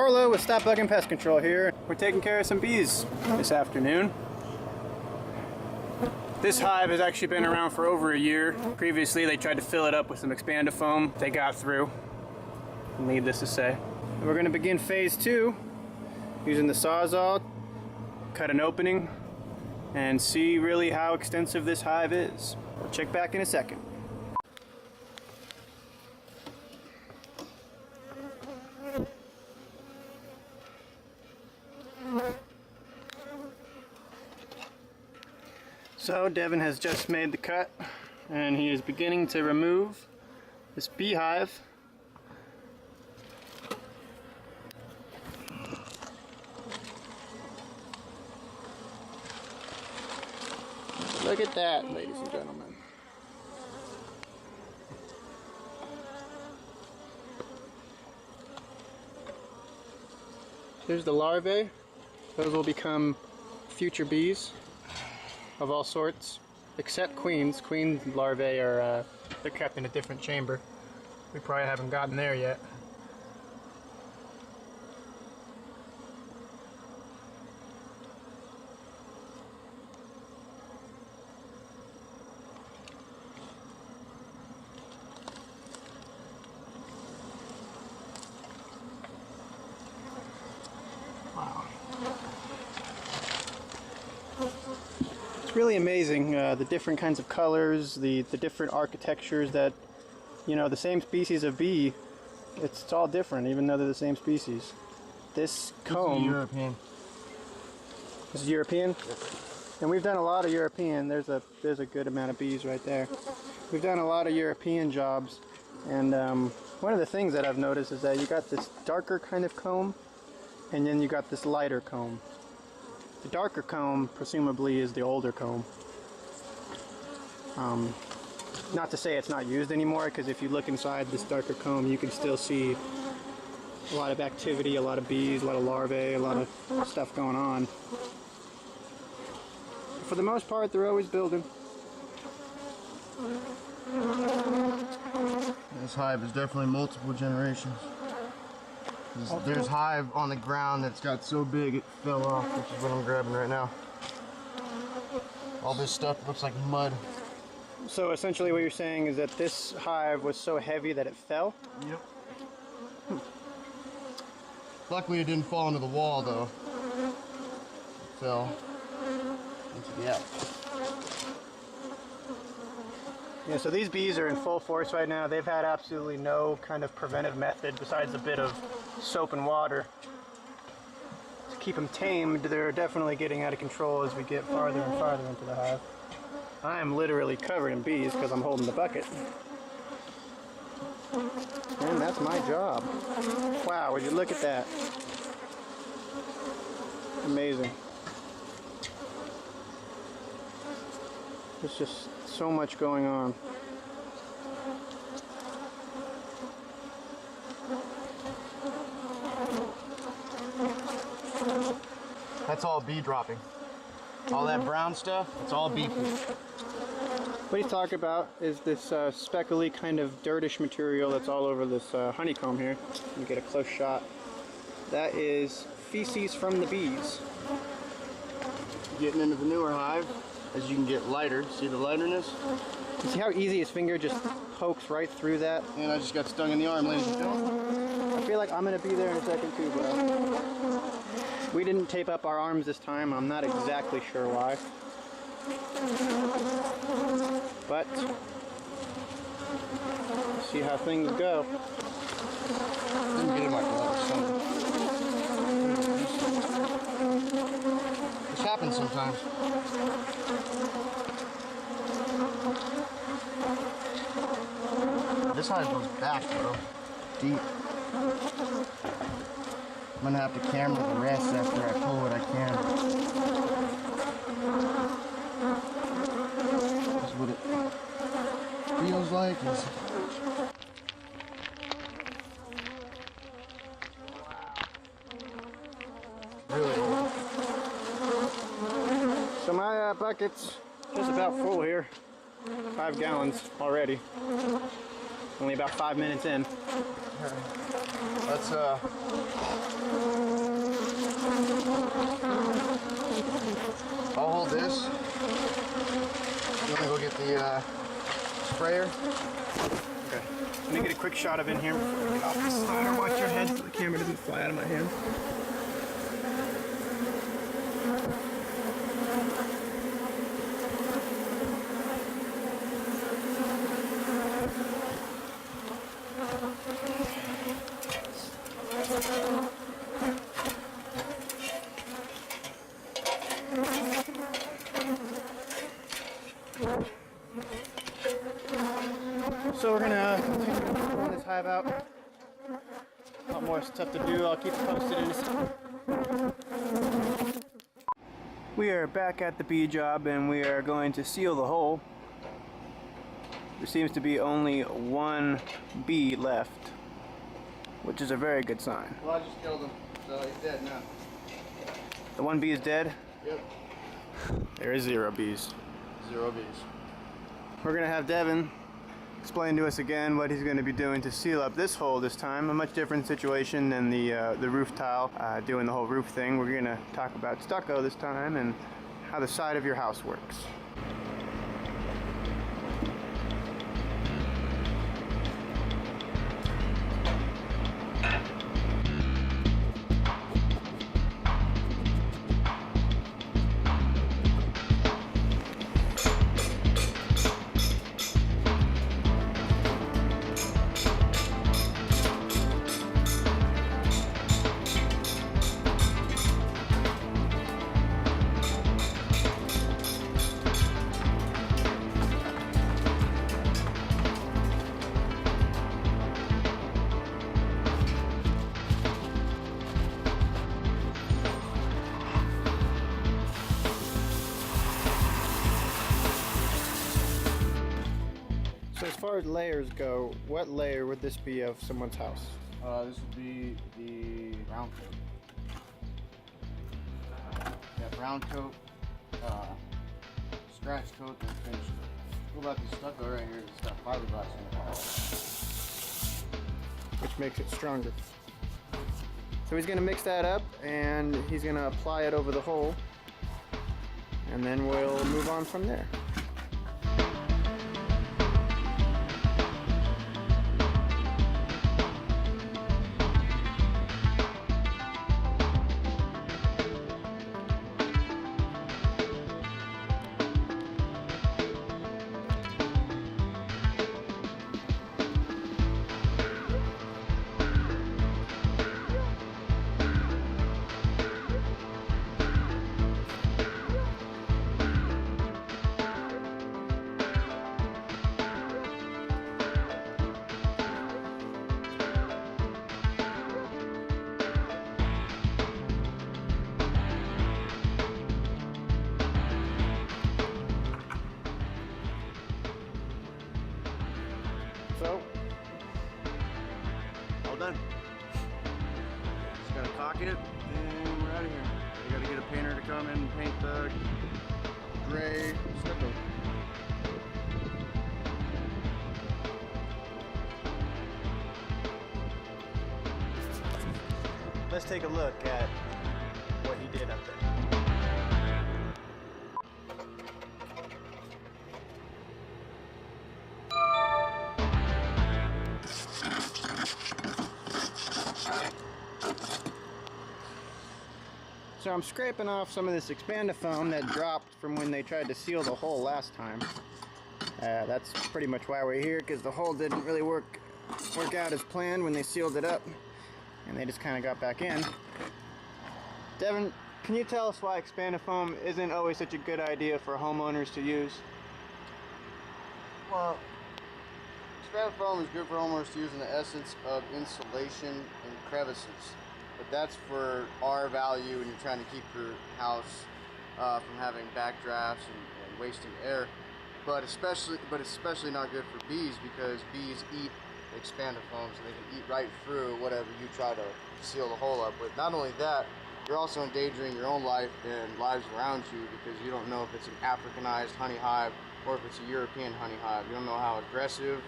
Arlo with Stop Bugging Pest Control here. We're taking care of some bees this afternoon. This hive has actually been around for over a year. Previously they tried to fill it up with some expandifoam. They got through, needless to say. We're going to begin phase 2 using the Sawzall, cut an opening, and see really how extensive this hive is. We'll check back in a second. So Devin has just made the cut and he is beginning to remove this beehive. Look at that, ladies and gentlemen. Here's the larvae. Those will become future bees of all sorts, except queens. Queen larvae are they're kept in a different chamber. We probably haven't gotten there yet. Wow. It's really amazing, the different kinds of colors, the different architectures that, you know, the same species of bee, it's all different even though they're the same species. This comb... This is European. This is European? Yes. And we've done a lot of European. There's a good amount of bees right there. We've done a lot of European jobs, and one of the things that I've noticed is that you got this darker kind of comb, and then you got this lighter comb. The darker comb, presumably, is the older comb. Not to say it's not used anymore, because if you look inside this darker comb, you can still see a lot of activity, a lot of bees, a lot of larvae, a lot of stuff going on. For the most part, they're always building. This hive is definitely multiple generations. There's hive on the ground that's got so big it fell off, which is what I'm grabbing right now. All this stuff looks like mud. So essentially what you're saying is that this hive was so heavy that it fell? Yep. Luckily it didn't fall into the wall though. It fell into the attic. Yeah, so these bees are in full force right now. They've had absolutely no kind of preventive method besides a bit of soap and water to keep them tamed. They're definitely getting out of control as we get farther and farther into the hive. I am literally covered in bees because I'm holding the bucket. And that's my job. Wow, would you look at that? Amazing. There's just so much going on. That's all bee dropping. All that brown stuff, it's all bee poop. What he's talking about is this speckly kind of dirtish material that's all over this honeycomb here. You get a close shot. That is feces from the bees. Getting into the newer hive, as you can get lighter. See the lighterness? You see how easy his finger just pokes right through that? And I just got stung in the arm, ladies and gentlemen. I feel like I'm going to be there in a second too, bro. We didn't tape up our arms this time. I'm not exactly sure why. But, see how things go. Didn't get in my glove or something. This happens sometimes. This hive goes back, bro. Deep. I'm gonna have to camera the rest after I pull what I can. That's what it feels like. Really? So my bucket's just about full here. 5 gallons already. Only about 5 minutes in. Let's I'll hold this. I'm gonna go get the sprayer. Okay. Let me get a quick shot of in here before we get off the slider. Watch your head so the camera doesn't fly out of my hand. So we're gonna continue pulling this hive out. A lot more stuff to do. I'll keep you posted in a second. We are back at the bee job and we are going to seal the hole. There seems to be only one bee left, which is a very good sign. Well, I just killed him, so he's dead now. The one bee is dead? Yep. There is 0 bees. 0 bees. We're gonna have Devin explain to us again what he's going to be doing to seal up this hole this time. A much different situation than the roof tile, doing the whole roof thing. We're going to talk about stucco this time and how the side of your house works. So as far as layers go, what layer would this be of someone's house? This would be the brown coat. Yeah, brown coat, scratch coat, and finish coat. What about this stucco right here? It's got fiberglass in it. Which makes it stronger. So he's going to mix that up and he's going to apply it over the hole, and then we'll move on from there. So, all done. Just gotta caulk it and we're out of here. We gotta get a painter to come and paint the gray stucco. Let's take a look at what he did up there. So I'm scraping off some of this expandifoam that dropped from when they tried to seal the hole last time. That's pretty much why we're here, because the hole didn't really work out as planned when they sealed it up, and they just kind of got back in. Devin, can you tell us why expandifoam isn't always such a good idea for homeowners to use? Well, expandifoam is good for homeowners to use in the essence of insulation and crevices. But that's for R value when you're trying to keep your house from having backdrafts and wasting air. But especially not good for bees, because bees eat expandifoam, so they can eat right through whatever you try to seal the hole up with. Not only that, you're also endangering your own life and lives around you, because you don't know if it's an Africanized honey hive or if it's a European honey hive. You don't know how aggressive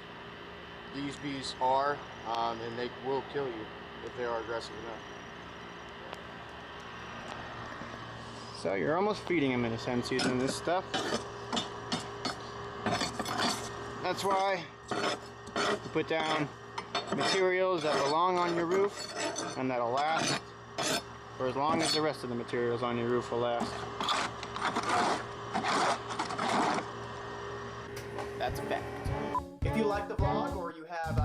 these bees are, and they will kill you if they are aggressive enough. So you're almost feeding them in a sense using this stuff. That's why you put down materials that belong on your roof and that'll last for as long as the rest of the materials on your roof will last. That's a fact. If you like the vlog or you have